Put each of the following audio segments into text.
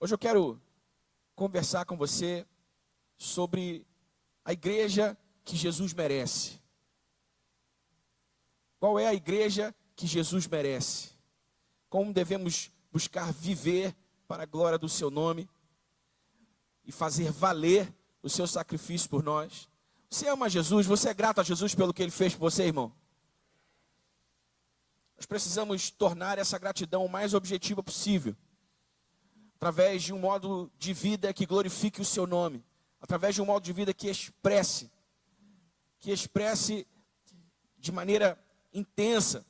Hoje eu quero conversar com você sobre a igreja que Jesus merece. Qual é a igreja que Jesus merece? Como devemos buscar viver para a glória do seu nome e fazer valer o seu sacrifício por nós? Você ama Jesus? Você é grato a Jesus pelo que Ele fez por você, irmão? Nós precisamos tornar essa gratidão o mais objetiva possível, através de um modo de vida que glorifique o seu nome, através de um modo de vida que expresse de maneira intensa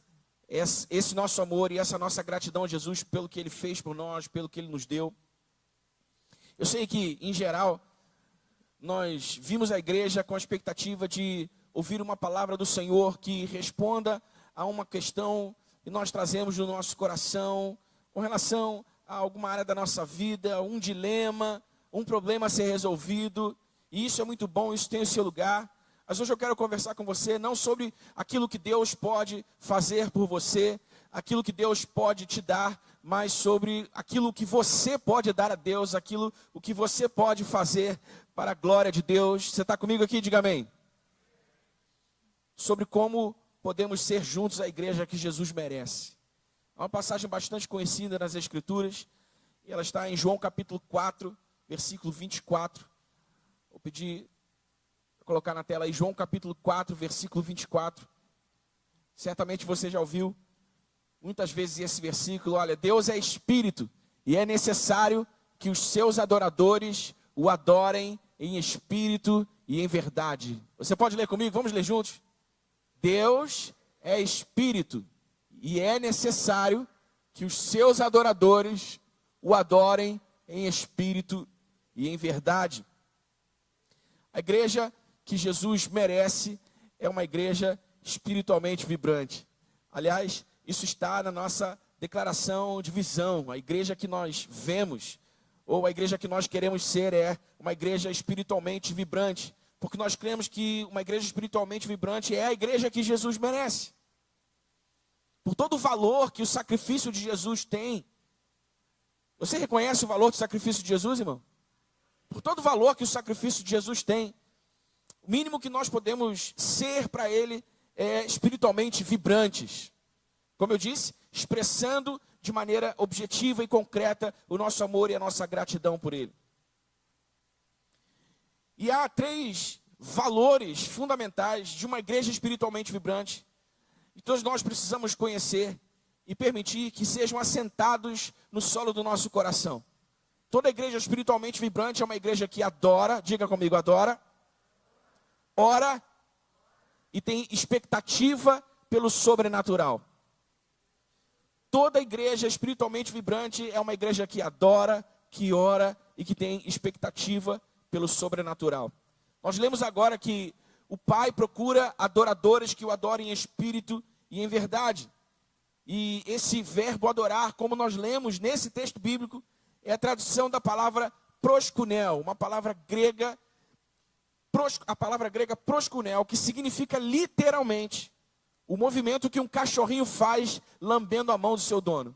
esse nosso amor e essa nossa gratidão a Jesus pelo que Ele fez por nós, pelo que Ele nos deu. Eu sei que, em geral, nós vimos a igreja com a expectativa de ouvir uma palavra do Senhor que responda a uma questão que nós trazemos no nosso coração, com relação a alguma área da nossa vida, um dilema, um problema a ser resolvido. E isso é muito bom, isso tem o seu lugar. Mas hoje eu quero conversar com você não sobre aquilo que Deus pode fazer por você, aquilo que Deus pode te dar, mas sobre aquilo que você pode dar a Deus, o que você pode fazer para a glória de Deus. Você está comigo aqui? Diga amém. Sobre como podemos ser juntos a igreja que Jesus merece. É uma passagem bastante conhecida nas Escrituras, e ela está em João capítulo 4, versículo 24. Vou pedir para colocar na tela aí, João capítulo 4, versículo 24. Certamente você já ouviu muitas vezes esse versículo. Olha, Deus é espírito, e é necessário que os seus adoradores o adorem em espírito e em verdade. Você pode ler comigo? Vamos ler juntos? Deus é espírito, e é necessário que os seus adoradores o adorem em espírito e em verdade. A igreja que Jesus merece é uma igreja espiritualmente vibrante. Aliás, isso está na nossa declaração de visão. A igreja que nós vemos, ou a igreja que nós queremos ser, é uma igreja espiritualmente vibrante. Porque nós cremos que uma igreja espiritualmente vibrante é a igreja que Jesus merece. Por todo o valor que o sacrifício de Jesus tem. Você reconhece o valor do sacrifício de Jesus, irmão? Por todo o valor que o sacrifício de Jesus tem, o mínimo que nós podemos ser para Ele é espiritualmente vibrantes. Como eu disse, expressando de maneira objetiva e concreta o nosso amor e a nossa gratidão por Ele. E há 3 valores fundamentais de uma igreja espiritualmente vibrante. E todos nós precisamos conhecer e permitir que sejam assentados no solo do nosso coração. Toda igreja espiritualmente vibrante é uma igreja que adora, diga comigo, adora, ora e tem expectativa pelo sobrenatural. Toda igreja espiritualmente vibrante é uma igreja que adora, que ora e que tem expectativa pelo sobrenatural. Nós lemos agora que o Pai procura adoradores que o adorem em espírito e em verdade. E esse verbo adorar, como nós lemos nesse texto bíblico, é a tradução da palavra proskunel, uma palavra grega, a palavra grega proskunel, que significa literalmente o movimento que um cachorrinho faz lambendo a mão do seu dono.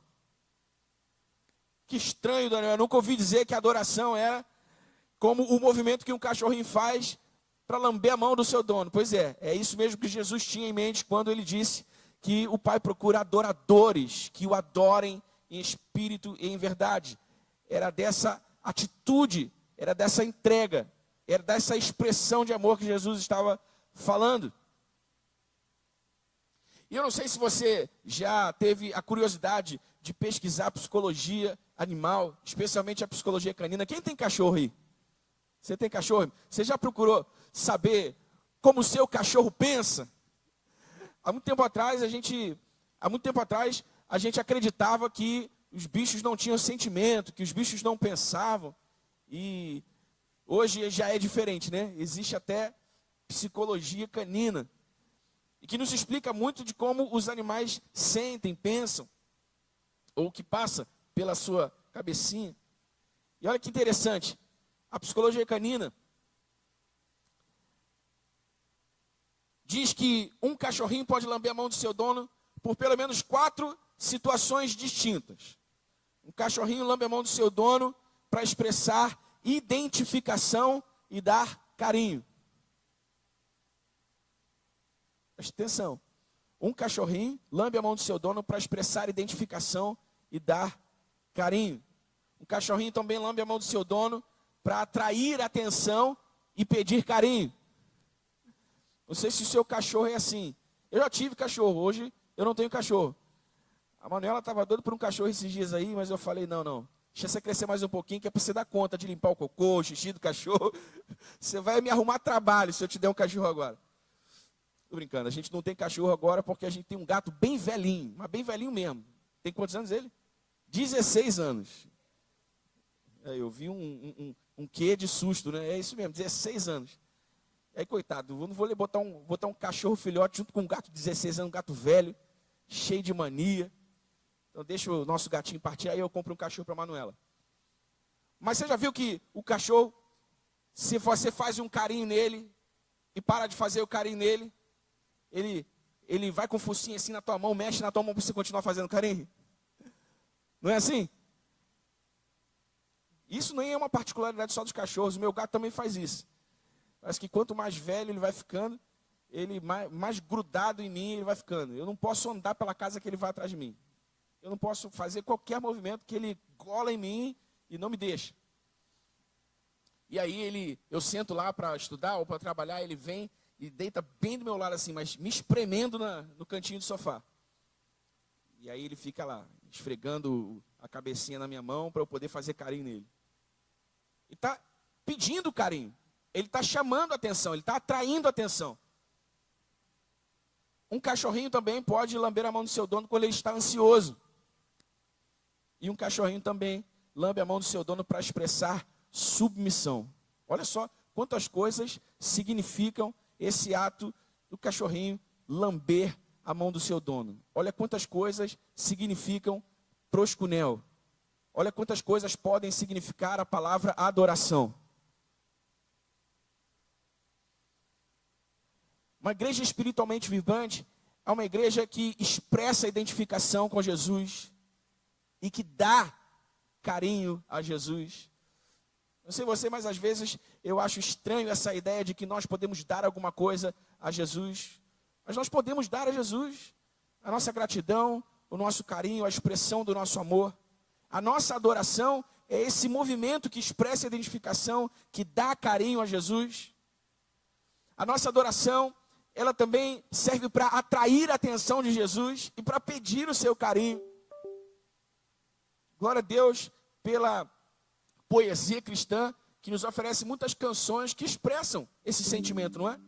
Que estranho, Daniel, eu nunca ouvi dizer que a adoração era como o movimento que um cachorrinho faz para lamber a mão do seu dono. Pois é isso mesmo que Jesus tinha em mente quando ele disse que o Pai procura adoradores que o adorem em espírito e em verdade. Era dessa atitude, era dessa entrega, era dessa expressão de amor que Jesus estava falando. E eu não sei se você já teve a curiosidade de pesquisar psicologia animal, especialmente a psicologia canina. Quem tem cachorro aí? Você tem cachorro? Você já procurou saber como o seu cachorro pensa? Há muito tempo atrás a gente acreditava que os bichos não tinham sentimento, que os bichos não pensavam. E hoje já é diferente, né? Existe até psicologia canina. E que nos explica muito de como os animais sentem, pensam, ou o que passa pela sua cabecinha. E olha que interessante. A psicologia canina diz que um cachorrinho pode lamber a mão do seu dono por pelo menos 4 situações distintas. Um cachorrinho lambe a mão do seu dono para expressar identificação e dar carinho. Presta atenção. Um cachorrinho lambe a mão do seu dono para expressar identificação e dar carinho. Um cachorrinho também lambe a mão do seu dono para atrair atenção e pedir carinho. Não sei se o seu cachorro é assim. Eu já tive cachorro, hoje eu não tenho cachorro. A Manuela estava doida por um cachorro esses dias aí, mas eu falei, não. Deixa você crescer mais um pouquinho, que é para você dar conta de limpar o cocô, o xixi do cachorro. Você vai me arrumar trabalho se eu te der um cachorro agora. Tô brincando, a gente não tem cachorro agora porque a gente tem um gato bem velhinho, mas bem velhinho mesmo. Tem quantos anos ele? 16 anos. Eu vi um quê de susto, né? É isso mesmo, 16 anos. Aí, coitado, eu não vou botar um cachorro filhote junto com um gato de 16 anos, um gato velho, cheio de mania. Então deixa o nosso gatinho partir, aí eu compro um cachorro para a Manuela. Mas você já viu que o cachorro, se você faz um carinho nele e para de fazer o carinho nele, ele vai com o focinho assim na tua mão, mexe na tua mão para você continuar fazendo carinho? Não é assim? Isso nem é uma particularidade só dos cachorros, o meu gato também faz isso. Parece que quanto mais velho ele vai ficando, ele mais grudado em mim ele vai ficando. Eu não posso andar pela casa que ele vai atrás de mim. Eu não posso fazer qualquer movimento que ele gola em mim e não me deixa. E aí eu sento lá para estudar ou para trabalhar, ele vem e deita bem do meu lado assim, mas me espremendo no cantinho do sofá. E aí ele fica lá, esfregando a cabecinha na minha mão para eu poder fazer carinho nele. Ele está pedindo carinho. Ele está chamando a atenção, ele está atraindo a atenção. Um cachorrinho também pode lamber a mão do seu dono quando ele está ansioso. E um cachorrinho também lambe a mão do seu dono para expressar submissão. Olha só quantas coisas significam esse ato do cachorrinho lamber a mão do seu dono. Olha quantas coisas significam proscunel. Olha quantas coisas podem significar a palavra adoração. Uma igreja espiritualmente vibrante é uma igreja que expressa a identificação com Jesus e que dá carinho a Jesus. Não sei você, mas às vezes eu acho estranho essa ideia de que nós podemos dar alguma coisa a Jesus. Mas nós podemos dar a Jesus a nossa gratidão, o nosso carinho, a expressão do nosso amor. A nossa adoração é esse movimento que expressa a identificação, que dá carinho a Jesus. A nossa adoração, ela também serve para atrair a atenção de Jesus e para pedir o seu carinho. Glória a Deus pela poesia cristã, que nos oferece muitas canções que expressam esse sentimento, não é?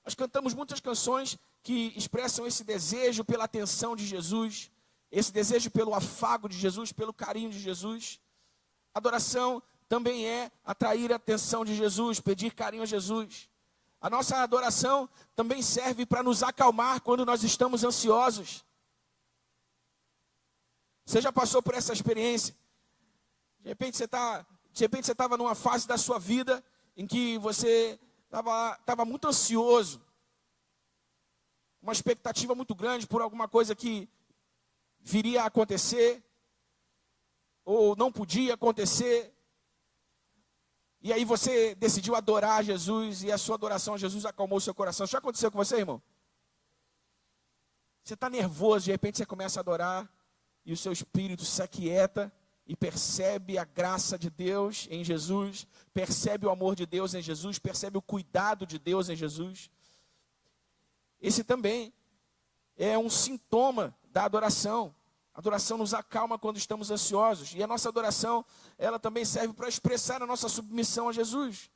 Nós cantamos muitas canções que expressam esse desejo pela atenção de Jesus, esse desejo pelo afago de Jesus, pelo carinho de Jesus. Adoração também é atrair a atenção de Jesus, pedir carinho a Jesus. A nossa adoração também serve para nos acalmar quando nós estamos ansiosos. Você já passou por essa experiência? De repente você estava numa fase da sua vida em que você estava muito ansioso, uma expectativa muito grande por alguma coisa que viria a acontecer, ou não podia acontecer. E aí você decidiu adorar Jesus, e a sua adoração a Jesus acalmou o seu coração. Isso já aconteceu com você, irmão? Você está nervoso, de repente você começa a adorar, e o seu espírito se aquieta, e percebe a graça de Deus em Jesus, percebe o amor de Deus em Jesus, percebe o cuidado de Deus em Jesus. Esse também é um sintoma da adoração. A adoração nos acalma quando estamos ansiosos. E a nossa adoração, ela também serve para expressar a nossa submissão a Jesus.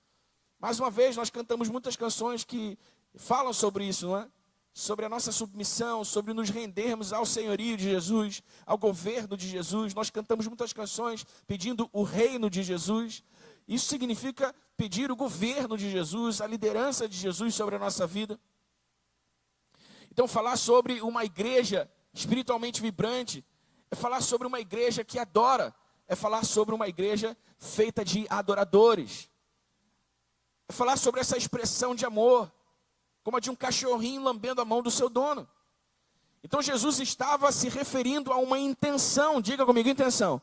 Mais uma vez, nós cantamos muitas canções que falam sobre isso, não é? Sobre a nossa submissão, sobre nos rendermos ao senhorio de Jesus, ao governo de Jesus. Nós cantamos muitas canções pedindo o reino de Jesus. Isso significa pedir o governo de Jesus, a liderança de Jesus sobre a nossa vida. Então, falar sobre uma igreja espiritualmente vibrante é falar sobre uma igreja que adora, é falar sobre uma igreja feita de adoradores, é falar sobre essa expressão de amor, como a de um cachorrinho lambendo a mão do seu dono. Então Jesus estava se referindo a uma intenção, diga comigo, intenção.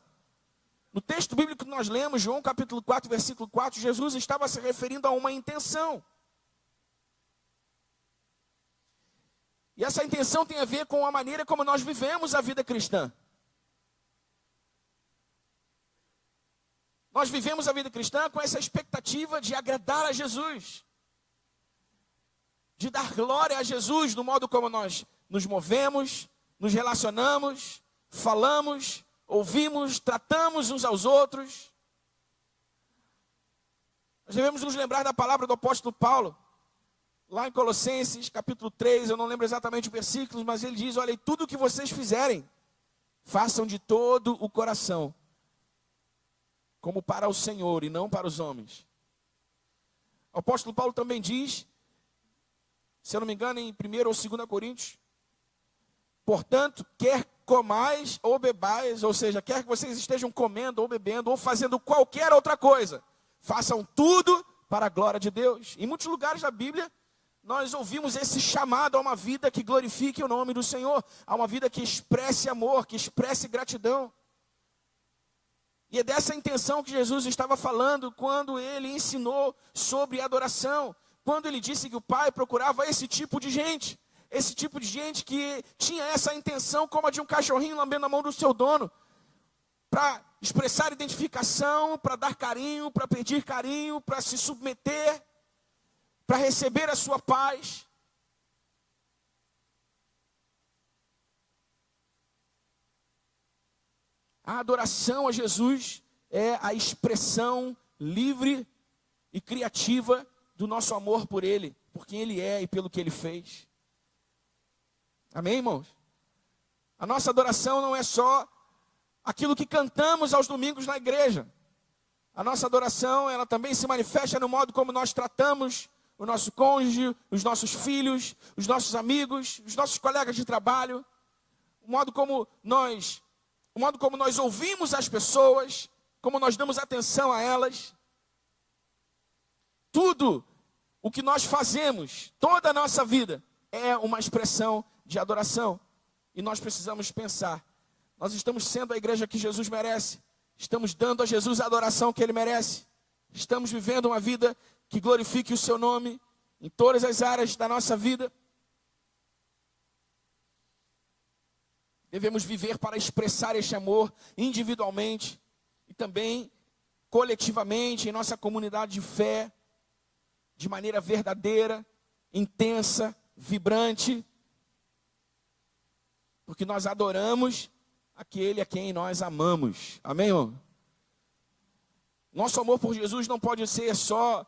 No texto bíblico que nós lemos, João capítulo 4, versículo 4, Jesus estava se referindo a uma intenção. E essa intenção tem a ver com a maneira como nós vivemos a vida cristã. Nós vivemos a vida cristã com essa expectativa de agradar a Jesus, de dar glória a Jesus no modo como nós nos movemos, nos relacionamos, falamos, ouvimos, tratamos uns aos outros. Nós devemos nos lembrar da palavra do apóstolo Paulo, lá em Colossenses, capítulo 3, eu não lembro exatamente os versículos, mas ele diz, olha, tudo o que vocês fizerem, façam de todo o coração, como para o Senhor e não para os homens. O apóstolo Paulo também diz, se eu não me engano, em 1 ou 2 Coríntios, portanto, quer comais ou bebais, ou seja, quer que vocês estejam comendo ou bebendo ou fazendo qualquer outra coisa, façam tudo para a glória de Deus. Em muitos lugares da Bíblia, nós ouvimos esse chamado a uma vida que glorifique o nome do Senhor, a uma vida que expresse amor, que expresse gratidão. E é dessa intenção que Jesus estava falando quando ele ensinou sobre adoração, quando ele disse que o Pai procurava esse tipo de gente que tinha essa intenção como a de um cachorrinho lambendo a mão do seu dono, para expressar identificação, para dar carinho, para pedir carinho, para se submeter, para receber a sua paz. A adoração a Jesus é a expressão livre e criativa do nosso amor por Ele, por quem Ele é e pelo que Ele fez. Amém, irmãos? A nossa adoração não é só aquilo que cantamos aos domingos na igreja. A nossa adoração, ela também se manifesta no modo como nós tratamos o nosso cônjuge, os nossos filhos, os nossos amigos, os nossos colegas de trabalho, o modo como nós ouvimos as pessoas, como nós damos atenção a elas. Tudo o que nós fazemos, toda a nossa vida, é uma expressão de adoração. E nós precisamos pensar, nós estamos sendo a igreja que Jesus merece, estamos dando a Jesus a adoração que Ele merece, estamos vivendo uma vida que glorifique o seu nome em todas as áreas da nossa vida. Devemos viver para expressar este amor individualmente e também coletivamente em nossa comunidade de fé, de maneira verdadeira, intensa, vibrante, porque nós adoramos aquele a quem nós amamos. Amém, irmão? Nosso amor por Jesus não pode ser só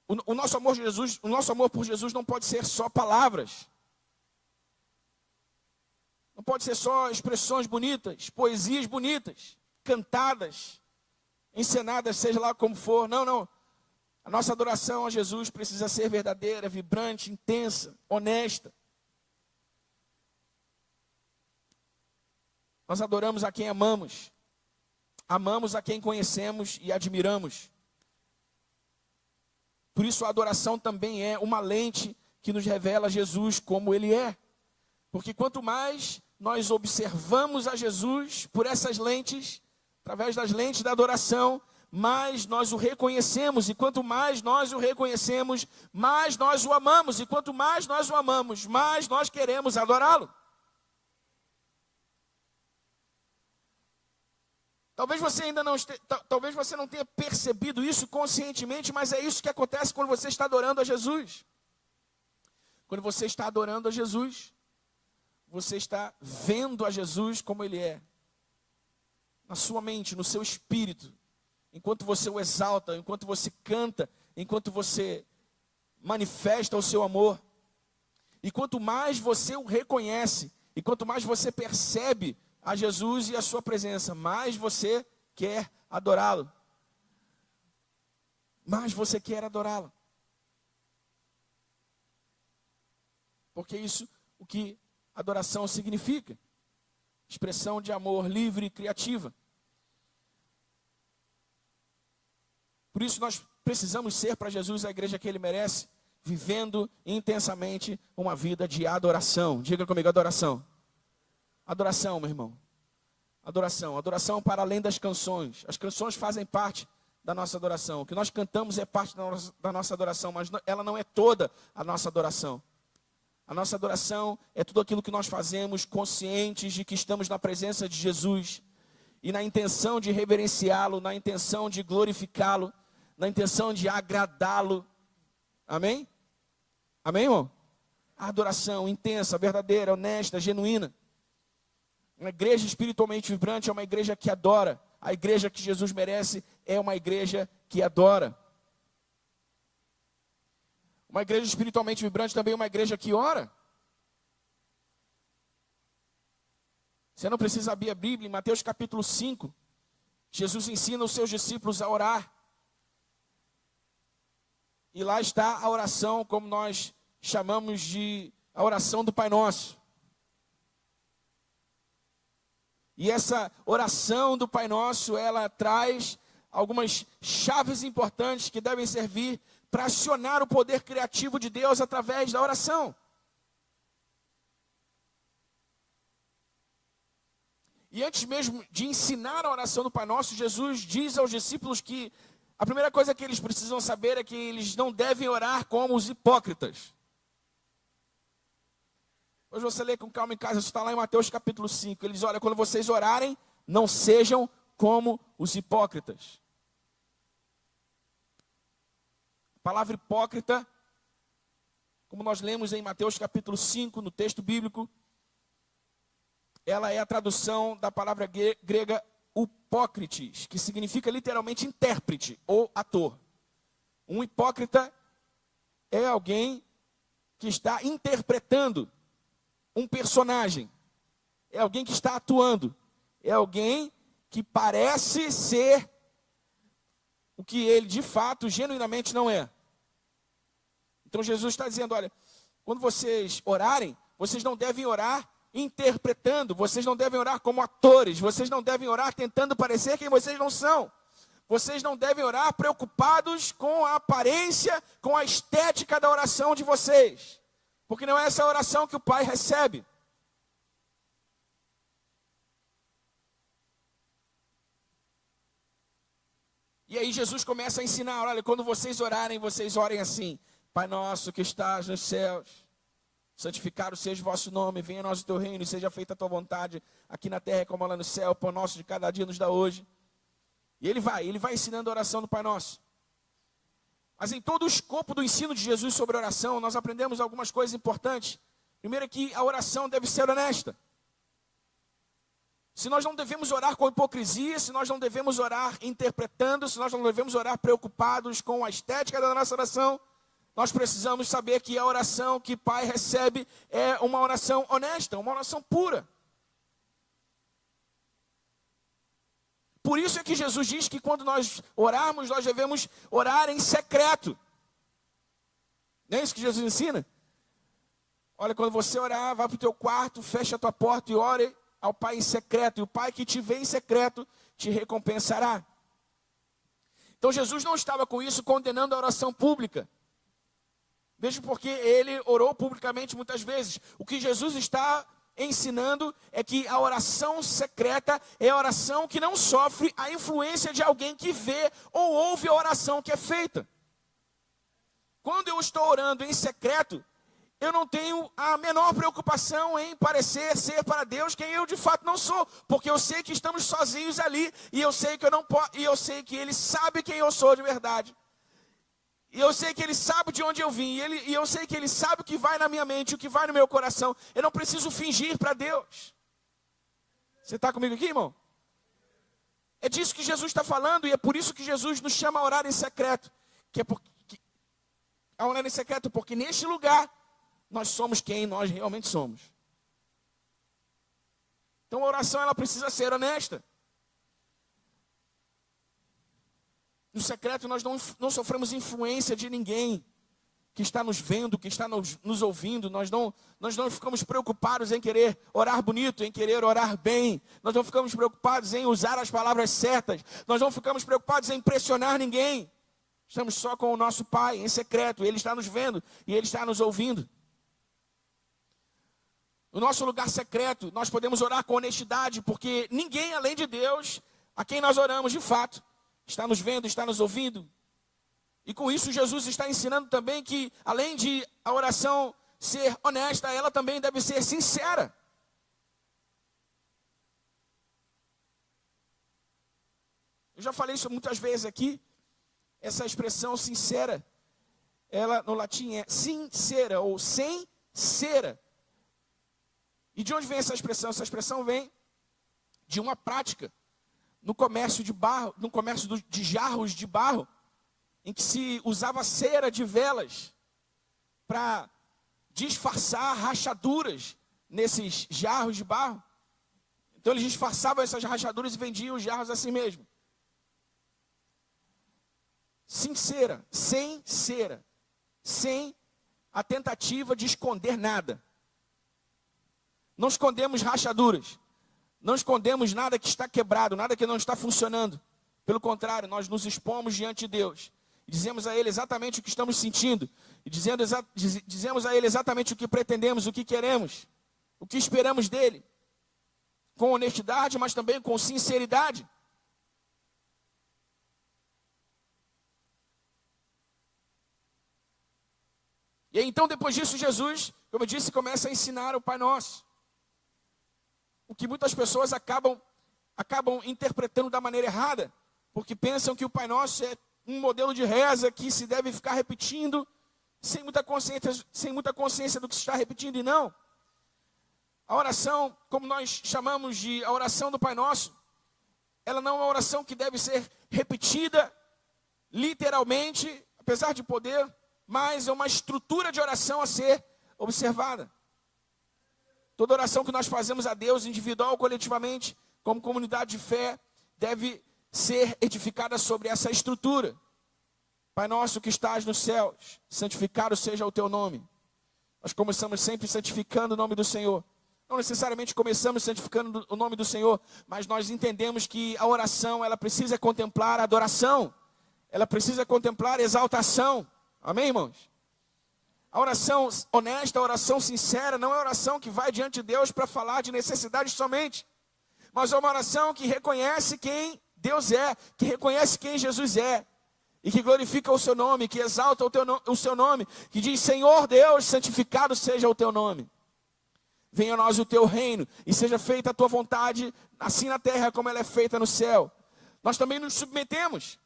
o nosso amor por Jesus não pode ser só palavras. Não pode ser só expressões bonitas, poesias bonitas, cantadas, encenadas, seja lá como for. Não, não. A nossa adoração a Jesus precisa ser verdadeira, vibrante, intensa, honesta. Nós adoramos a quem amamos. Amamos a quem conhecemos e admiramos. Por isso a adoração também é uma lente que nos revela Jesus como Ele é. Porque quanto mais nós observamos a Jesus por essas lentes, através das lentes da adoração, mais nós o reconhecemos. E quanto mais nós o reconhecemos, mais nós o amamos. E quanto mais nós o amamos, mais nós queremos adorá-lo. Talvez você não tenha percebido isso conscientemente, mas é isso que acontece quando você está adorando a Jesus. Quando você está adorando a Jesus, você está vendo a Jesus como Ele é. Na sua mente, no seu espírito. Enquanto você o exalta, enquanto você canta, enquanto você manifesta o seu amor. E quanto mais você o reconhece, e quanto mais você percebe a Jesus e a sua presença, mais você quer adorá-lo. Mais você quer adorá-lo. Porque isso, o que adoração significa. Expressão de amor livre e criativa. Por isso nós precisamos ser para Jesus a igreja que Ele merece, vivendo intensamente uma vida de adoração. Diga comigo, adoração. Adoração, meu irmão. Adoração. Adoração para além das canções. As canções fazem parte da nossa adoração. O que nós cantamos é parte da nossa adoração, mas ela não é toda a nossa adoração. A nossa adoração é tudo aquilo que nós fazemos conscientes de que estamos na presença de Jesus e na intenção de reverenciá-lo, na intenção de glorificá-lo, na intenção de agradá-lo. Amém? Amém, irmão? A adoração intensa, verdadeira, honesta, genuína. Uma igreja espiritualmente vibrante é uma igreja que adora. A igreja que Jesus merece é uma igreja que adora. Uma igreja espiritualmente vibrante também é uma igreja que ora. Você não precisa abrir a Bíblia. Em Mateus capítulo 5, Jesus ensina os seus discípulos a orar. E lá está a oração, como nós chamamos de a oração do Pai Nosso. E essa oração do Pai Nosso, ela traz algumas chaves importantes que devem servir para acionar o poder criativo de Deus através da oração. E antes mesmo de ensinar a oração do Pai Nosso, Jesus diz aos discípulos que a primeira coisa que eles precisam saber é que eles não devem orar como os hipócritas. Hoje você lê com calma em casa, isso está lá em Mateus capítulo 5. Ele diz, olha, quando vocês orarem, não sejam como os hipócritas. A palavra hipócrita, como nós lemos em Mateus capítulo 5, no texto bíblico, ela é a tradução da palavra grega upócrites, que significa literalmente intérprete ou ator. Um hipócrita é alguém que está interpretando um personagem, é alguém que está atuando, é alguém que parece ser o que ele de fato, genuinamente não é. Então Jesus está dizendo, olha, quando vocês orarem, vocês não devem orar interpretando, vocês não devem orar como atores, vocês não devem orar tentando parecer quem vocês não são. Vocês não devem orar preocupados com a aparência, com a estética da oração de vocês. Porque não é essa oração que o Pai recebe. E aí Jesus começa a ensinar, olha, quando vocês orarem, vocês orem assim. Pai nosso que estás nos céus, santificado seja o vosso nome, venha a nós o teu reino e seja feita a tua vontade, aqui na terra como lá no céu, o pão nosso de cada dia nos dá hoje. E ele vai ensinando a oração do Pai Nosso. Mas em todo o escopo do ensino de Jesus sobre a oração, nós aprendemos algumas coisas importantes. Primeiro é que a oração deve ser honesta. Se nós não devemos orar com hipocrisia, se nós não devemos orar interpretando, se nós não devemos orar preocupados com a estética da nossa oração, nós precisamos saber que a oração que o Pai recebe é uma oração honesta, uma oração pura. Por isso é que Jesus diz que quando nós orarmos, nós devemos orar em secreto. Não é isso que Jesus ensina? Olha, quando você orar, vá para o teu quarto, fecha a tua porta e ore ao Pai em secreto. E o Pai que te vê em secreto te recompensará. Então Jesus não estava com isso condenando a oração pública. Veja porque ele orou publicamente muitas vezes. O que Jesus está ensinando é que a oração secreta é a oração que não sofre a influência de alguém que vê ou ouve a oração que é feita. Quando eu estou orando em secreto, eu não tenho a menor preocupação em parecer ser para Deus quem eu de fato não sou, porque eu sei que estamos sozinhos ali e eu sei que eu não posso, e eu sei que Ele sabe quem eu sou de verdade. E eu sei que Ele sabe de onde eu vim. E eu sei que Ele sabe o que vai na minha mente, o que vai no meu coração. Eu não preciso fingir para Deus. Você está comigo aqui, irmão? É disso que Jesus está falando. E é por isso que Jesus nos chama a orar em secreto. A orar em secreto, porque neste lugar nós somos quem nós realmente somos. Então a oração ela precisa ser honesta. No secreto nós não sofremos influência de ninguém que está nos vendo, que está nos ouvindo. Nós não ficamos preocupados em querer orar bonito, em querer orar bem. Nós não ficamos preocupados em usar as palavras certas. Nós não ficamos preocupados em impressionar ninguém. Estamos só com o nosso Pai em secreto. Ele está nos vendo e Ele está nos ouvindo. No nosso lugar secreto, nós podemos orar com honestidade, porque ninguém além de Deus, a quem nós oramos de fato, está nos vendo, está nos ouvindo. E com isso Jesus está ensinando também que, além de a oração ser honesta, ela também deve ser sincera. Eu já falei isso muitas vezes aqui, essa expressão sincera, ela no latim é sincera ou sem cera. E de onde vem essa expressão? Essa expressão vem de uma prática no comércio de barro, no comércio de jarros de barro, em que se usava cera de velas para disfarçar rachaduras nesses jarros de barro. Então eles disfarçavam essas rachaduras e vendiam os jarros assim mesmo. Sincera, sem cera, sem a tentativa de esconder nada. Não escondemos rachaduras, não escondemos nada que está quebrado, nada que não está funcionando. Pelo contrário, nós nos expomos diante de Deus e dizemos a Ele exatamente o que estamos sentindo, e dizemos a Ele exatamente o que pretendemos, o que queremos, o que esperamos dEle, com honestidade, mas também com sinceridade. E aí, então, depois disso, Jesus, como eu disse, começa a ensinar o Pai Nosso. O que muitas pessoas acabam interpretando da maneira errada, porque pensam que o Pai Nosso é um modelo de reza que se deve ficar repetindo, sem muita consciência do que se está repetindo, e não. A oração, como nós chamamos de a oração do Pai Nosso, ela não é uma oração que deve ser repetida literalmente, apesar de poder, mas é uma estrutura de oração a ser observada. Toda oração que nós fazemos a Deus, individual ou coletivamente, como comunidade de fé, deve ser edificada sobre essa estrutura. Pai nosso que estás nos céus, santificado seja o teu nome. Nós começamos sempre santificando o nome do Senhor. Não necessariamente começamos santificando o nome do Senhor, mas nós entendemos que a oração, ela precisa contemplar a adoração. Ela precisa contemplar a exaltação. Amém, irmãos? A oração honesta, a oração sincera, não é oração que vai diante de Deus para falar de necessidades somente, mas é uma oração que reconhece quem Deus é, que reconhece quem Jesus é, e que glorifica o seu nome, que exalta o seu nome, que diz: Senhor Deus, santificado seja o teu nome. Venha a nós o teu reino, e seja feita a tua vontade, assim na terra como ela é feita no céu. Nós também nos submetemos.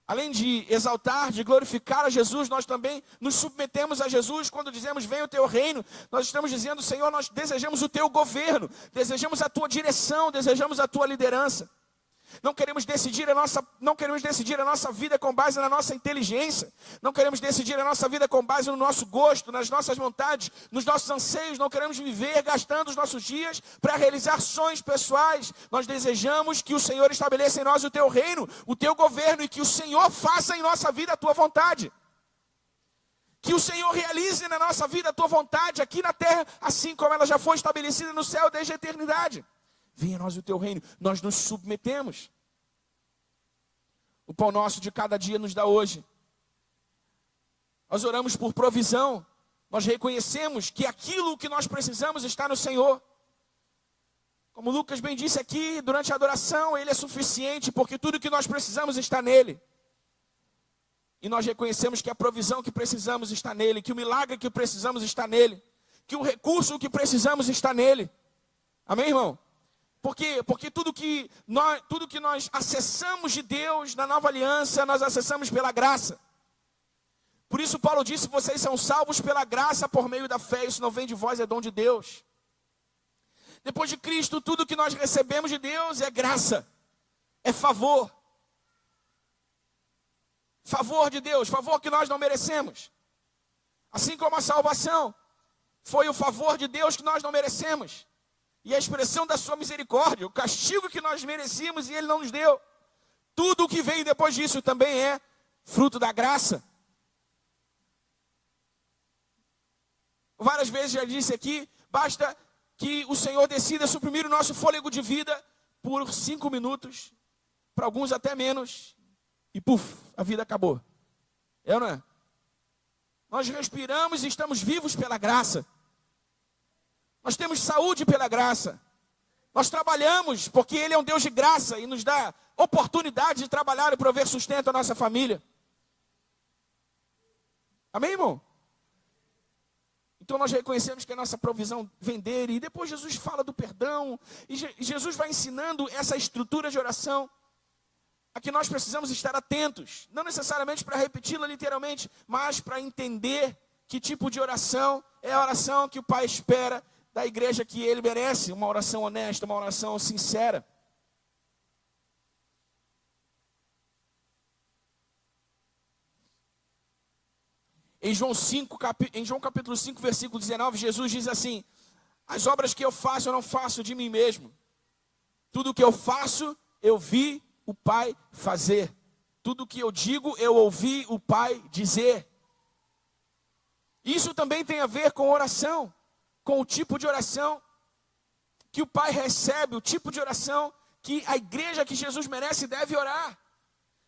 Além de exaltar, de glorificar a Jesus, nós também nos submetemos a Jesus. Quando dizemos venha o teu reino, nós estamos dizendo: Senhor, nós desejamos o teu governo, desejamos a tua direção, desejamos a tua liderança. Não queremos decidir a nossa vida com base na nossa inteligência. Não queremos decidir a nossa vida com base no nosso gosto, nas nossas vontades, nos nossos anseios. Não queremos viver gastando os nossos dias para realizar sonhos pessoais. Nós desejamos que o Senhor estabeleça em nós o teu reino, o teu governo, e que o Senhor faça em nossa vida a tua vontade. Que o Senhor realize na nossa vida a tua vontade aqui na terra, assim como ela já foi estabelecida no céu desde a eternidade. Venha a nós o teu reino, nós nos submetemos. O pão nosso de cada dia nos dá hoje. Nós oramos por provisão. Nós reconhecemos que aquilo que nós precisamos está no Senhor. Como Lucas bem disse aqui, durante a adoração, Ele é suficiente, porque tudo que nós precisamos está nele. E nós reconhecemos que a provisão que precisamos está nele, que o milagre que precisamos está nele, que o recurso que precisamos está nele. Amém, irmão? Por quê? Porque tudo que nós acessamos de Deus na nova aliança, nós acessamos pela graça. Por isso Paulo disse: vocês são salvos pela graça por meio da fé, isso não vem de vós, é dom de Deus. Depois de Cristo, tudo que nós recebemos de Deus é graça, é favor. Favor de Deus, favor que nós não merecemos. Assim como a salvação foi o favor de Deus que nós não merecemos. E a expressão da sua misericórdia, o castigo que nós merecíamos e Ele não nos deu. Tudo o que veio depois disso também é fruto da graça. Várias vezes já disse aqui, basta que o Senhor decida suprimir o nosso fôlego de vida por 5 minutos, para alguns até menos, e puf, a vida acabou. É ou não é? Nós respiramos e estamos vivos pela graça. Nós temos saúde pela graça. Nós trabalhamos porque Ele é um Deus de graça e nos dá oportunidade de trabalhar e prover sustento à nossa família. Amém, irmão? Então nós reconhecemos que a nossa provisão vem dele. E depois Jesus fala do perdão. E Jesus vai ensinando essa estrutura de oração a que nós precisamos estar atentos. Não necessariamente para repeti-la literalmente, mas para entender que tipo de oração é a oração que o Pai espera da igreja que Ele merece. Uma oração honesta, uma oração sincera. Em João capítulo 5, versículo 19, Jesus diz assim: as obras que eu faço, eu não faço de mim mesmo. Tudo que eu faço, eu vi o Pai fazer. Tudo que eu digo, eu ouvi o Pai dizer. Isso também tem a ver com oração, com o tipo de oração que o Pai recebe, o tipo de oração que a igreja que Jesus merece deve orar.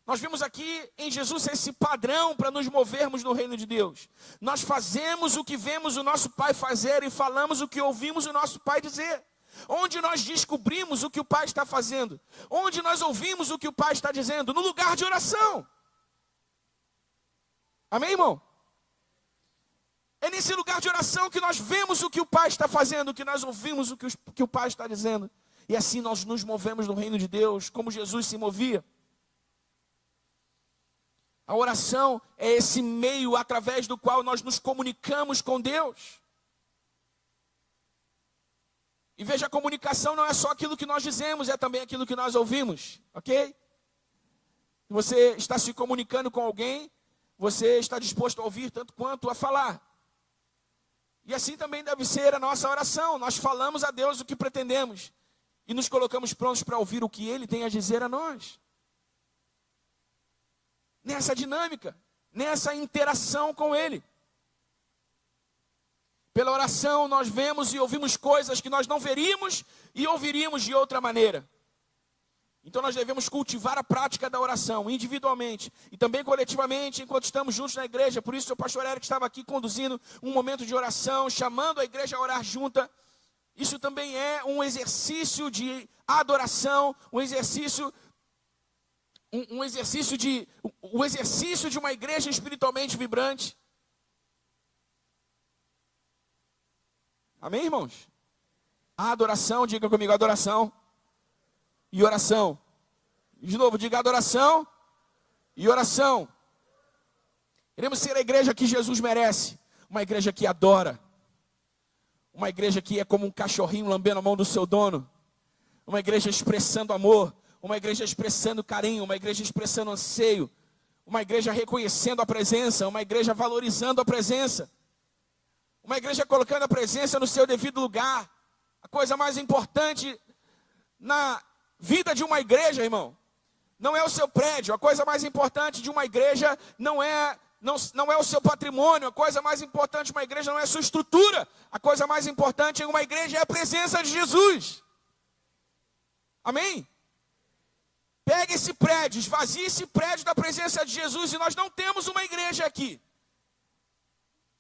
Nós vimos aqui em Jesus esse padrão para nos movermos no reino de Deus. Nós fazemos o que vemos o nosso Pai fazer e falamos o que ouvimos o nosso Pai dizer. Onde nós descobrimos o que o Pai está fazendo? Onde nós ouvimos o que o Pai está dizendo? No lugar de oração. Amém, irmão? É nesse lugar de oração que nós vemos o que o Pai está fazendo, que nós ouvimos o que o Pai está dizendo. E assim nós nos movemos no reino de Deus, como Jesus se movia. A oração é esse meio através do qual nós nos comunicamos com Deus. E veja, a comunicação não é só aquilo que nós dizemos, é também aquilo que nós ouvimos, ok? Você está se comunicando com alguém, você está disposto a ouvir tanto quanto a falar. E assim também deve ser a nossa oração. Nós falamos a Deus o que pretendemos e nos colocamos prontos para ouvir o que Ele tem a dizer a nós. Nessa dinâmica, nessa interação com Ele. Pela oração nós vemos e ouvimos coisas que nós não veríamos e ouviríamos de outra maneira. Então nós devemos cultivar a prática da oração, individualmente e também coletivamente, enquanto estamos juntos na igreja. Por isso o pastor Eric estava aqui conduzindo um momento de oração, chamando a igreja a orar junta. Isso também é um exercício de adoração, um exercício de uma igreja espiritualmente vibrante. Amém, irmãos? A adoração, diga comigo, adoração e oração. De novo, diga adoração e oração. Queremos ser a igreja que Jesus merece. Uma igreja que adora. Uma igreja que é como um cachorrinho lambendo a mão do seu dono. Uma igreja expressando amor. Uma igreja expressando carinho, uma igreja expressando anseio, uma igreja reconhecendo a presença, uma igreja valorizando a presença, uma igreja colocando a presença no seu devido lugar. A coisa mais importante na vida de uma igreja, irmão, não é o seu prédio. A coisa mais importante de uma igreja não é o seu patrimônio. A coisa mais importante de uma igreja não é a sua estrutura. A coisa mais importante em uma igreja é a presença de Jesus. Amém? Pega esse prédio, esvazie esse prédio da presença de Jesus e nós não temos uma igreja aqui.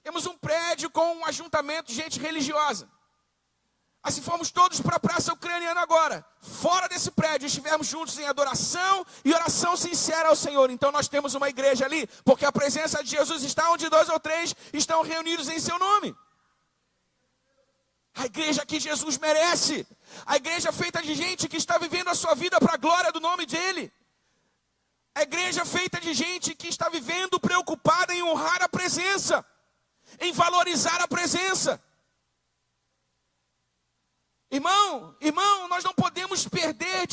Temos um prédio com um ajuntamento de gente religiosa. Mas se formos todos para a praça ucraniana agora, fora desse prédio, estivermos juntos em adoração e oração sincera ao Senhor, então nós temos uma igreja ali, porque a presença de Jesus está onde 2 ou 3 estão reunidos em seu nome. A igreja que Jesus merece. A igreja feita de gente que está vivendo a sua vida para a glória do nome dEle. A igreja feita de gente que está vivendo preocupada em honrar a presença. Em valorizar a presença. Irmão, nós não podemos perder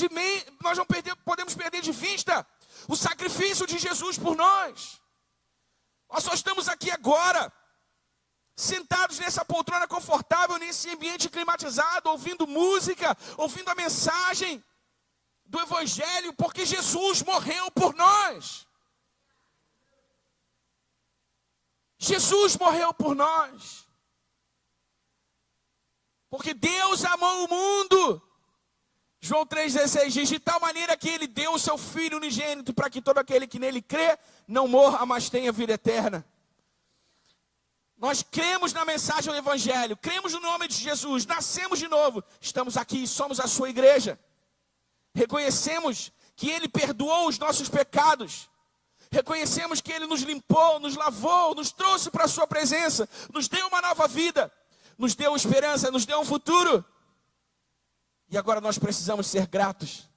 podemos perder de vista o sacrifício de Jesus por nós. Nós só estamos aqui agora, sentados nessa poltrona confortável, nesse ambiente climatizado, ouvindo música, ouvindo a mensagem do Evangelho, porque Jesus morreu por nós. Jesus morreu por nós. Porque Deus amou o mundo. João 3,16 diz: de tal maneira que Ele deu o seu Filho unigênito, para que todo aquele que nele crê não morra, mas tenha vida eterna. Nós cremos na mensagem do Evangelho, cremos no nome de Jesus, nascemos de novo, estamos aqui, somos a sua igreja. Reconhecemos que Ele perdoou os nossos pecados. Reconhecemos que Ele nos limpou, nos lavou, nos trouxe para a sua presença, nos deu uma nova vida, nos deu esperança, nos deu um futuro. E agora nós precisamos ser gratos.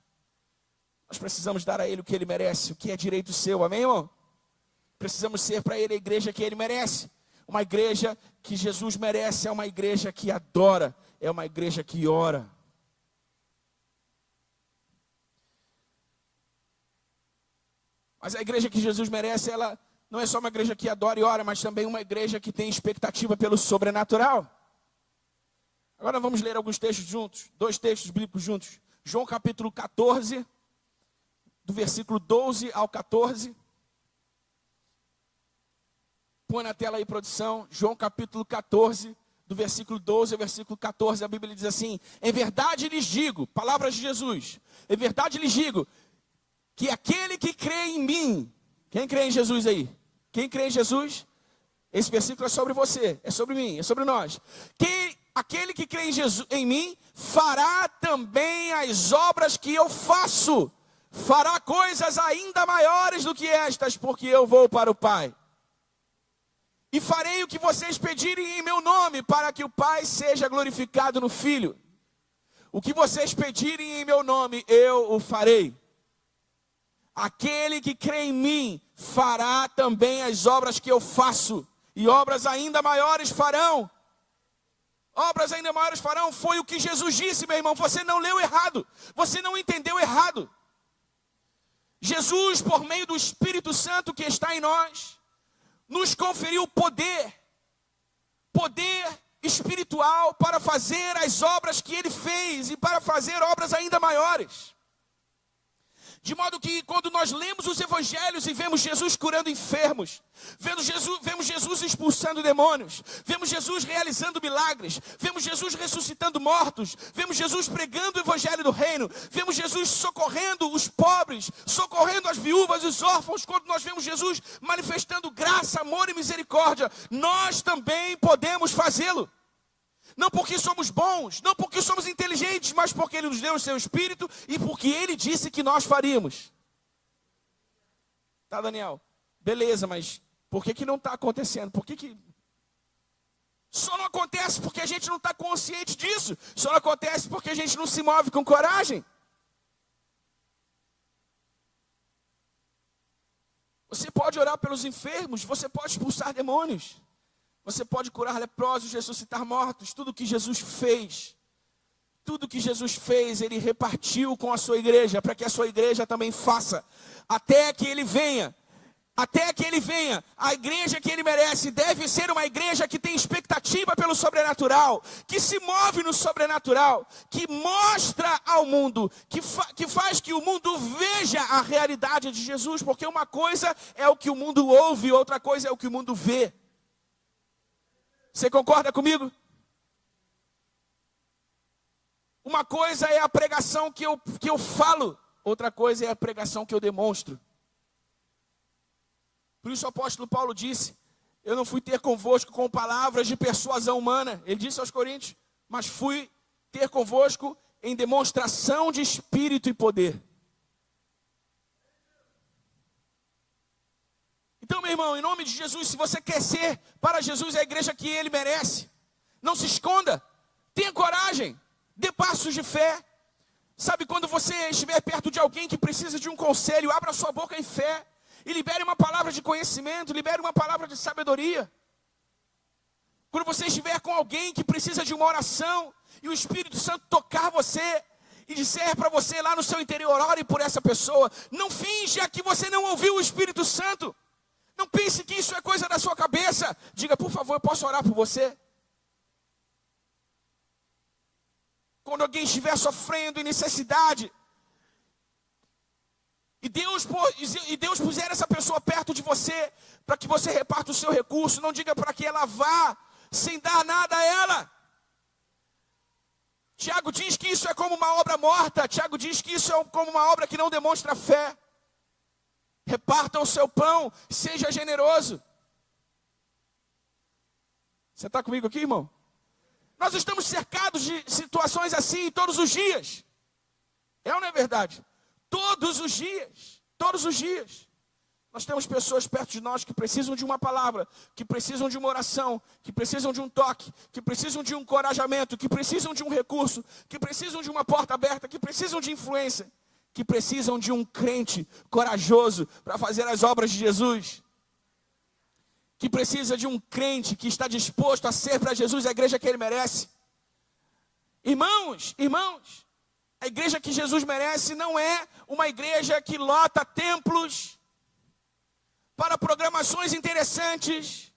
Nós precisamos dar a Ele o que Ele merece, o que é direito seu, amém, irmão? Precisamos ser para Ele a igreja que Ele merece. Uma igreja que Jesus merece, é uma igreja que adora, é uma igreja que ora. Mas a igreja que Jesus merece, ela não é só uma igreja que adora e ora, mas também uma igreja que tem expectativa pelo sobrenatural. Agora vamos ler alguns textos juntos, 2 textos bíblicos juntos. João capítulo 14, do versículo 12 ao 14. Põe na tela aí, produção. João capítulo 14, do versículo 12 ao versículo 14. A Bíblia diz assim: em verdade lhes digo, palavras de Jesus, em verdade lhes digo, que aquele que crê em mim, quem crê em Jesus aí? Quem crê em Jesus? Esse versículo é sobre você, é sobre mim, é sobre nós. Aquele que crê em mim, fará também as obras que eu faço. Fará coisas ainda maiores do que estas, porque eu vou para o Pai. E farei o que vocês pedirem em meu nome, para que o Pai seja glorificado no Filho. O que vocês pedirem em meu nome, eu o farei. Aquele que crê em mim fará também as obras que eu faço, e obras ainda maiores farão. Obras ainda maiores farão, foi o que Jesus disse, meu irmão. Você não leu errado, você não entendeu errado. Jesus, por meio do Espírito Santo que está em nós, nos conferiu poder espiritual para fazer as obras que Ele fez e para fazer obras ainda maiores. De modo que quando nós lemos os evangelhos e vemos Jesus curando enfermos, vemos Jesus expulsando demônios, vemos Jesus realizando milagres, vemos Jesus ressuscitando mortos, vemos Jesus pregando o evangelho do reino, vemos Jesus socorrendo os pobres, socorrendo as viúvas e os órfãos, quando nós vemos Jesus manifestando graça, amor e misericórdia, nós também podemos fazê-lo. Não porque somos bons, não porque somos inteligentes, mas porque Ele nos deu o seu Espírito e porque Ele disse que nós faríamos. Tá, Daniel? Beleza, mas por que não está acontecendo? Por que... Só não acontece porque a gente não está consciente disso. Só não acontece porque a gente não se move com coragem. Você pode orar pelos enfermos, você pode expulsar demônios. Você pode curar leprosos, ressuscitar mortos. Tudo que Jesus fez, Ele repartiu com a sua igreja, para que a sua igreja também faça. Até que Ele venha, a igreja que Ele merece deve ser uma igreja que tem expectativa pelo sobrenatural, que se move no sobrenatural, que mostra ao mundo, que faz que o mundo veja a realidade de Jesus, porque uma coisa é o que o mundo ouve, outra coisa é o que o mundo vê. Você concorda comigo? Uma coisa é a pregação que eu falo, outra coisa é a pregação que eu demonstro. Por isso o apóstolo Paulo disse: eu não fui ter convosco com palavras de persuasão humana. Ele disse aos Coríntios: mas fui ter convosco em demonstração de espírito e poder. Então, meu irmão, em nome de Jesus, se você quer ser para Jesus a igreja que Ele merece, não se esconda, tenha coragem, dê passos de fé. Sabe, quando você estiver perto de alguém que precisa de um conselho, abra sua boca em fé e libere uma palavra de conhecimento, libere uma palavra de sabedoria. Quando você estiver com alguém que precisa de uma oração e o Espírito Santo tocar você e disser para você lá no seu interior: ore por essa pessoa. Não finja que você não ouviu o Espírito Santo. Não pense que isso é coisa da sua cabeça. Diga: por favor, eu posso orar por você? Quando alguém estiver sofrendo em necessidade, e Deus puser essa pessoa perto de você, para que você reparta o seu recurso, não diga para que ela vá sem dar nada a ela. Tiago diz que isso é como uma obra morta. Tiago diz que isso é como uma obra que não demonstra fé. Reparta o seu pão, seja generoso. Você está comigo aqui, irmão? Nós estamos cercados de situações assim todos os dias. É ou não é verdade? Todos os dias. Todos os dias. Nós temos pessoas perto de nós que precisam de uma palavra, que precisam de uma oração, que precisam de um toque, que precisam de um encorajamento, que precisam de um recurso, que precisam de uma porta aberta, que precisam de influência, que precisam de um crente corajoso para fazer as obras de Jesus, que precisa de um crente que está disposto a ser para Jesus a igreja que ele merece. Irmãos, a igreja que Jesus merece não é uma igreja que lota templos para programações interessantes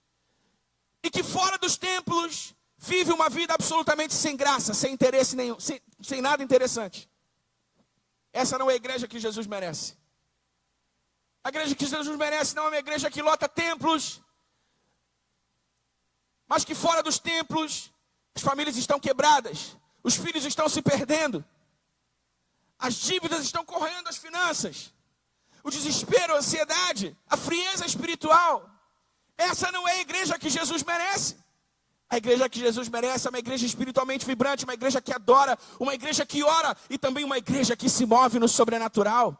e que fora dos templos vive uma vida absolutamente sem graça, sem interesse nenhum, sem nada interessante. Essa não é a igreja que Jesus merece. A igreja que Jesus merece não é uma igreja que lota templos, mas que fora dos templos as famílias estão quebradas, os filhos estão se perdendo, as dívidas estão corroendo as finanças, o desespero, a ansiedade, a frieza espiritual. Essa não é a igreja que Jesus merece. A igreja que Jesus merece é uma igreja espiritualmente vibrante, uma igreja que adora, uma igreja que ora e também uma igreja que se move no sobrenatural.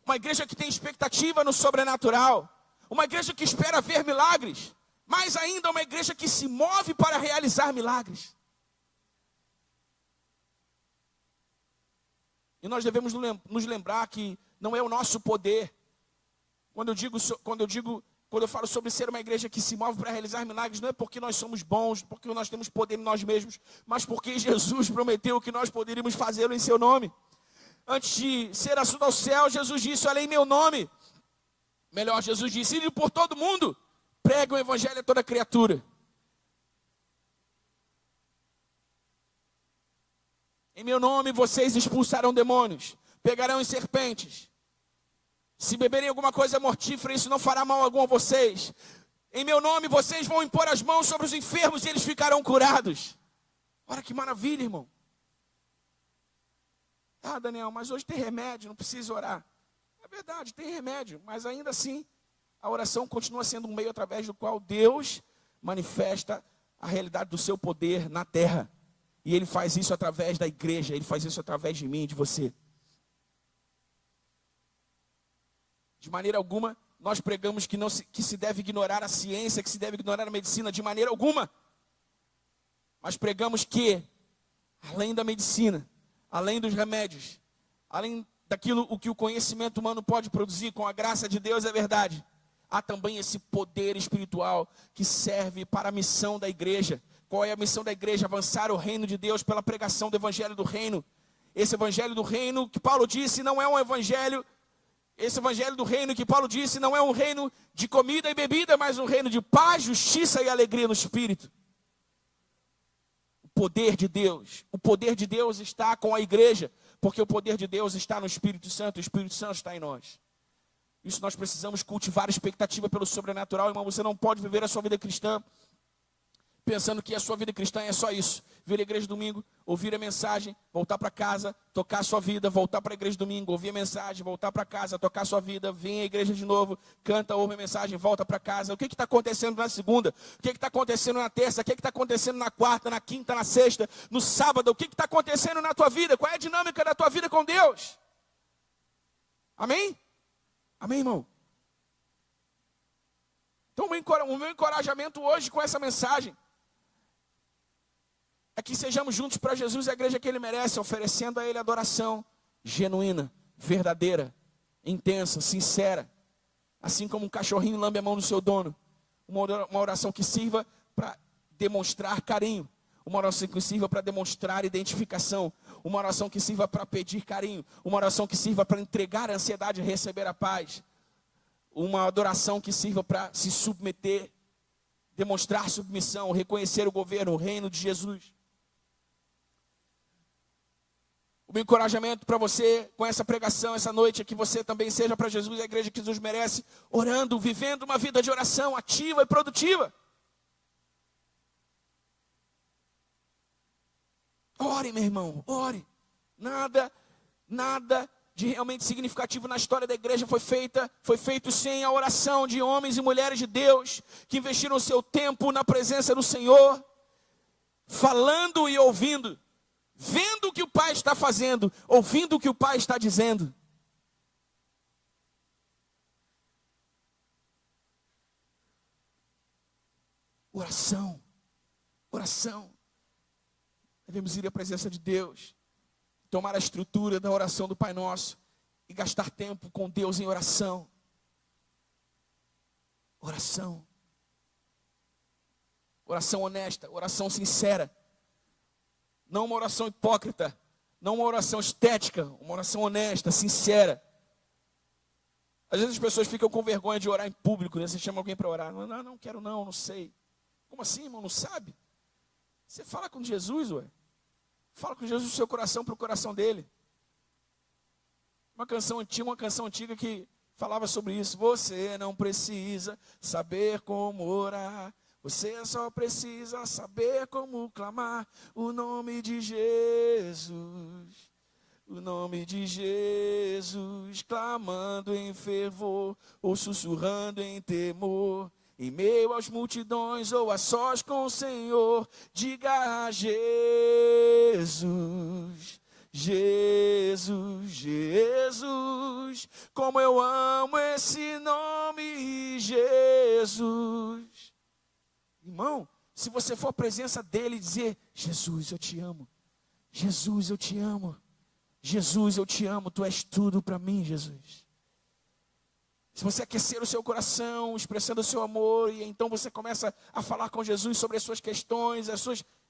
Uma igreja que tem expectativa no sobrenatural. Uma igreja que espera ver milagres. Mais ainda, uma igreja que se move para realizar milagres. E nós devemos nos lembrar que não é o nosso poder. Quando eu falo sobre ser uma igreja que se move para realizar milagres, não é porque nós somos bons, porque nós temos poder em nós mesmos, mas porque Jesus prometeu que nós poderíamos fazê-lo em seu nome. Antes de ser assunto ao céu, Jesus disse: olha, em meu nome. Melhor, Jesus disse: ide por todo mundo, pregue o evangelho a toda criatura. Em meu nome vocês expulsarão demônios, pegarão em serpentes. Se beberem alguma coisa mortífera, isso não fará mal algum a vocês. Em meu nome vocês vão impor as mãos sobre os enfermos e eles ficarão curados. Olha que maravilha, irmão. Ah, Daniel, mas hoje tem remédio, não precisa orar. É verdade, tem remédio, mas ainda assim, a oração continua sendo um meio através do qual Deus manifesta a realidade do seu poder na terra. E Ele faz isso através da igreja, Ele faz isso através de mim e de você. De maneira alguma, nós pregamos que se deve ignorar a ciência, que se deve ignorar a medicina, de maneira alguma. Mas pregamos que, além da medicina, além dos remédios, além daquilo o que o conhecimento humano pode produzir, com a graça de Deus é verdade, há também esse poder espiritual que serve para a missão da igreja. Qual é a missão da igreja? Avançar o reino de Deus pela pregação do evangelho do reino. Esse evangelho do reino que Paulo disse não é um evangelho... Esse evangelho do reino que Paulo disse não é um reino de comida e bebida, mas um reino de paz, justiça e alegria no Espírito. O poder de Deus está com a igreja, porque o poder de Deus está no Espírito Santo, o Espírito Santo está em nós. Isso nós precisamos cultivar a expectativa pelo sobrenatural, irmão. Você não pode viver a sua vida cristã pensando que a sua vida cristã é só isso: vir à igreja domingo, ouvir a mensagem, voltar para casa, tocar a sua vida, voltar para a igreja domingo, ouvir a mensagem, voltar para casa, tocar a sua vida, vir à igreja de novo, canta, ouve a mensagem, volta para casa. O que está acontecendo na segunda? O que está acontecendo na terça? O que está acontecendo na quarta, na quinta, na sexta, no sábado? O que está acontecendo na tua vida? Qual é a dinâmica da tua vida com Deus? Amém? Amém, irmão? Então o meu encorajamento hoje com essa mensagem é que sejamos juntos para Jesus e a igreja que Ele merece, oferecendo a Ele adoração genuína, verdadeira, intensa, sincera. Assim como um cachorrinho lambe a mão do seu dono. Uma oração que sirva para demonstrar carinho. Uma oração que sirva para demonstrar identificação. Uma oração que sirva para pedir carinho. Uma oração que sirva para entregar a ansiedade e receber a paz. Uma adoração que sirva para se submeter, demonstrar submissão, reconhecer o governo, o reino de Jesus. O meu encorajamento para você com essa pregação essa noite é que você também seja para Jesus e a igreja que Jesus merece, orando, vivendo uma vida de oração ativa e produtiva. Ore, meu irmão, ore. Nada de realmente significativo na história da igreja foi feito sem a oração de homens e mulheres de Deus, que investiram o seu tempo na presença do Senhor, falando e ouvindo, vendo o que o Pai está fazendo, ouvindo o que o Pai está dizendo. Oração, oração. Devemos ir à presença de Deus, tomar a estrutura da oração do Pai Nosso e gastar tempo com Deus em oração. Oração. Oração honesta, oração sincera. Não uma oração hipócrita, não uma oração estética, uma oração honesta, sincera. Às vezes as pessoas ficam com vergonha de orar em público, né? Você chama alguém para orar. Não quero não sei. Como assim, irmão? Não sabe? Você fala com Jesus, ué. Fala com Jesus do seu coração para o coração dele. Uma canção antiga que falava sobre isso. Você não precisa saber como orar. Você só precisa saber como clamar o nome de Jesus. O nome de Jesus, clamando em fervor ou sussurrando em temor. Em meio às multidões ou a sós com o Senhor, diga a Jesus, Jesus, Jesus, como eu amo esse nome, Jesus. Irmão, se você for à presença dele e dizer, Jesus, eu te amo, Jesus, eu te amo, Jesus, eu te amo, tu és tudo para mim, Jesus. Se você aquecer o seu coração, expressando o seu amor, e então você começa a falar com Jesus sobre as suas questões,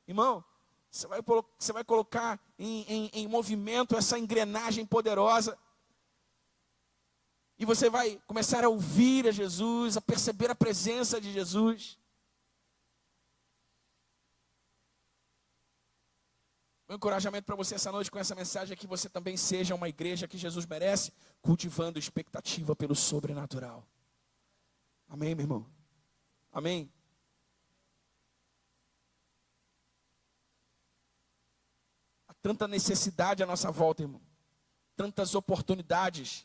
irmão, você vai colocar em movimento essa engrenagem poderosa, e você vai começar a ouvir a Jesus, a perceber a presença de Jesus. Meu encorajamento para você essa noite com essa mensagem é que você também seja uma igreja que Jesus merece, cultivando expectativa pelo sobrenatural. Amém, meu irmão? Amém? Há tanta necessidade à nossa volta, irmão. Tantas oportunidades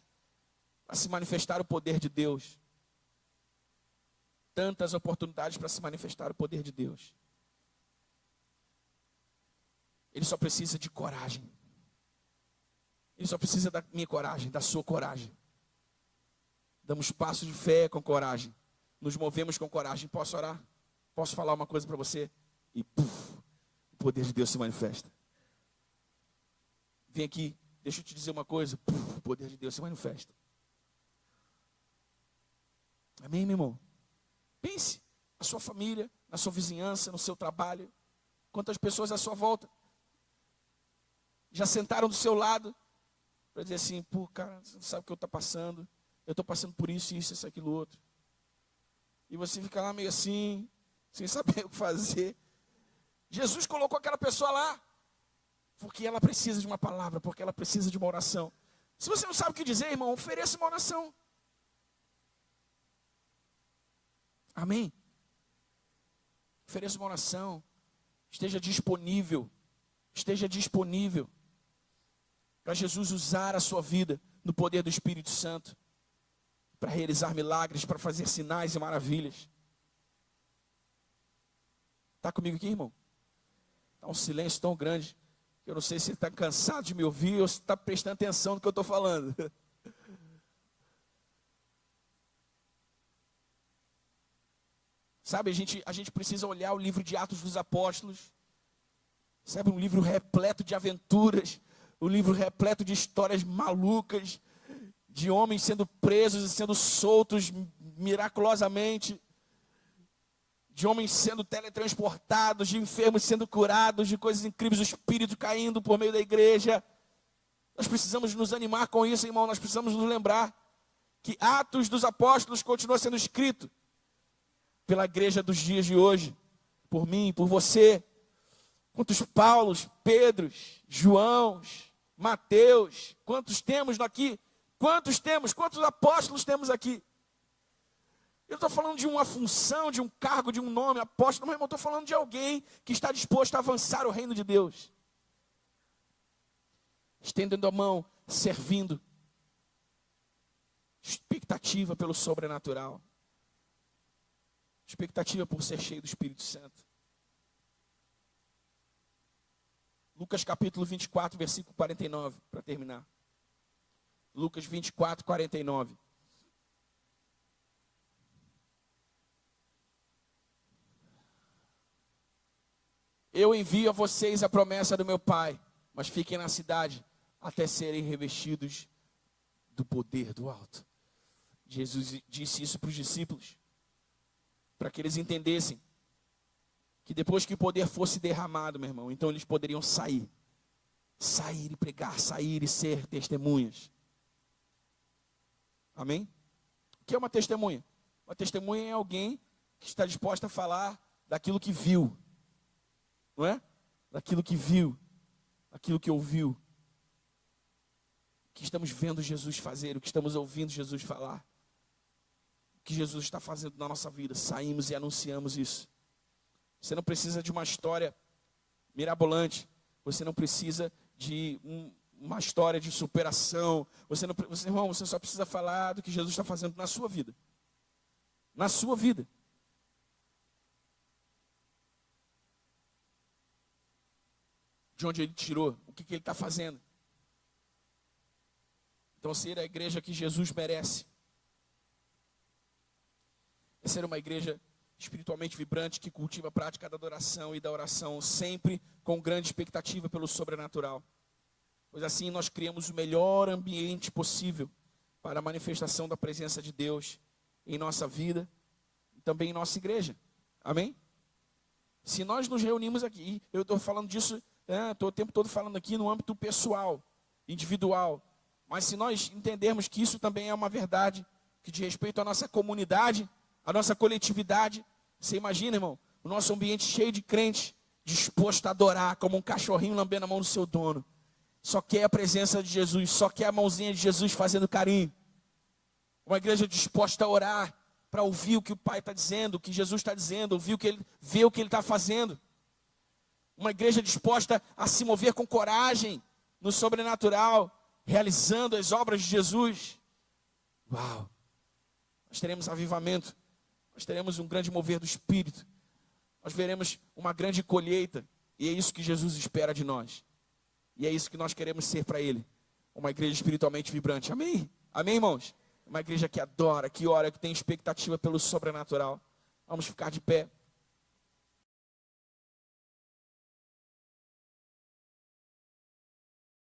para se manifestar o poder de Deus. Tantas oportunidades para se manifestar o poder de Deus. Ele só precisa de coragem. Ele só precisa da minha coragem, da sua coragem. Damos passos de fé com coragem. Nos movemos com coragem. Posso orar? Posso falar uma coisa para você? E o poder de Deus se manifesta. Vem aqui, deixa eu te dizer uma coisa. O poder de Deus se manifesta. Amém, meu irmão? Pense na sua família, na sua vizinhança, no seu trabalho. Quantas pessoas à sua volta já sentaram do seu lado para dizer assim, cara, você não sabe o que eu estou passando. Eu estou passando por isso, aquilo, outro. E você fica lá meio assim, sem saber o que fazer. Jesus colocou aquela pessoa lá, porque ela precisa de uma palavra, porque ela precisa de uma oração. Se você não sabe o que dizer, irmão, ofereça uma oração. Amém? Ofereça uma oração. Esteja disponível. Esteja disponível para Jesus usar a sua vida no poder do Espírito Santo, para realizar milagres, para fazer sinais e maravilhas. Está comigo aqui, irmão? Está um silêncio tão grande, que eu não sei se ele está cansado de me ouvir ou se está prestando atenção no que eu estou falando. Sabe, a gente precisa olhar o livro de Atos dos Apóstolos. Sabe, um livro repleto de aventuras, um livro repleto de histórias malucas, de homens sendo presos e sendo soltos miraculosamente, de homens sendo teletransportados, de enfermos sendo curados, de coisas incríveis, o Espírito caindo por meio da igreja. Nós precisamos nos animar com isso, irmão, nós precisamos nos lembrar que Atos dos Apóstolos continua sendo escrito pela igreja dos dias de hoje, por mim, por você. Quantos Paulos, Pedros, Joãos, Mateus, quantos temos aqui? Quantos apóstolos temos aqui? Eu estou falando de uma função, de um cargo, de um nome, apóstolo, mas irmão, estou falando de alguém que está disposto a avançar o reino de Deus. Estendendo a mão, servindo, expectativa pelo sobrenatural, expectativa por ser cheio do Espírito Santo. Lucas capítulo 24, versículo 49, para terminar. Lucas 24, 49. Eu envio a vocês a promessa do meu Pai, mas fiquem na cidade até serem revestidos do poder do alto. Jesus disse isso para os discípulos, para que eles entendessem que depois que o poder fosse derramado, meu irmão, então eles poderiam sair e pregar, sair e ser testemunhas. Amém? O que é uma testemunha? Uma testemunha é alguém que está disposta a falar daquilo que viu, não é? Daquilo que viu, aquilo que ouviu, o que estamos vendo Jesus fazer, o que estamos ouvindo Jesus falar, o que Jesus está fazendo na nossa vida. Saímos e anunciamos isso. Você não precisa de uma história mirabolante, você não precisa de uma história de superação, irmão, você só precisa falar do que Jesus está fazendo na sua vida. Na sua vida. De onde ele tirou, o que ele está fazendo. Então, ser a igreja que Jesus merece é ser uma igreja espiritualmente vibrante, que cultiva a prática da adoração e da oração, sempre com grande expectativa pelo sobrenatural. Pois assim nós criamos o melhor ambiente possível para a manifestação da presença de Deus em nossa vida e também em nossa igreja. Amém? Se nós nos reunimos aqui, eu estou falando disso, estou o tempo todo falando aqui no âmbito pessoal, individual. Mas se nós entendermos que isso também é uma verdade, que diz respeito à nossa comunidade, à nossa coletividade, você imagina, irmão, o nosso ambiente cheio de crentes, disposto a adorar, como um cachorrinho lambendo a mão do seu dono. Só quer a presença de Jesus, só quer a mãozinha de Jesus fazendo carinho. Uma igreja disposta a orar, para ouvir o que o Pai está dizendo, o que Jesus está dizendo, ouvir ver o que Ele está fazendo. Uma igreja disposta a se mover com coragem no sobrenatural, realizando as obras de Jesus. Uau! Nós teremos avivamento, nós teremos um grande mover do Espírito, nós veremos uma grande colheita, e é isso que Jesus espera de nós. E é isso que nós queremos ser para Ele. Uma igreja espiritualmente vibrante. Amém? Amém, irmãos? Uma igreja que adora, que ora, que tem expectativa pelo sobrenatural. Vamos ficar de pé.